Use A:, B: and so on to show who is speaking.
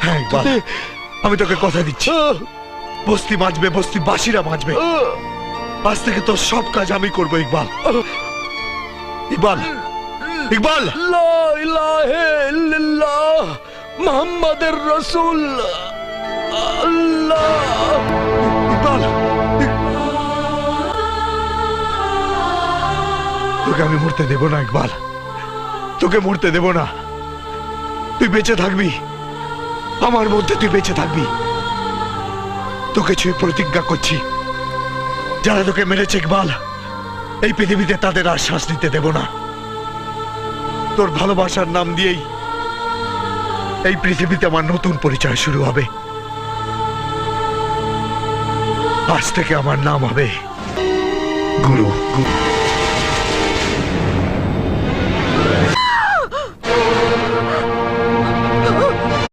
A: হ্যাঁ ইকবাল, আমি তোকে কথা দিচ্ছি, বস্তি বাঁচবে, বস্তি বাসীরা বাঁচবে। আজ থেকে তোর সব কাজ আমি করবো ইকবাল। ইকবাল, ইকবাল,
B: লা ইলাহা ইল্লাল্লাহ মুহাম্মাদুর রাসূল আল্লাহ।
A: ইকবাল, তোকে আমি মরতে দেব না ইকবাল, তোকে মরতে দেব না। তুই বেঁচে থাকবি, আমার মধ্যে তুই বেঁচে থাকবি। তোকে ছুঁয়ে প্রতিজ্ঞা করছি, যারা তোকে মেরেছে ইকবাল, এই পৃথিবীতে তাদের আর শ্বাস নিতে দেব না। তোর ভালোবাসার নাম দিয়েই এই পৃথিবীতে আমার নতুন পরিচয় শুরু হবে। আজ থেকে আমার নাম হবে গুরু।